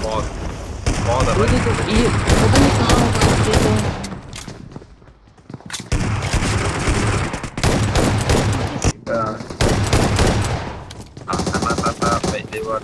Moda, Io dico, cosa mi sono partito? Ah, mata, vai, devo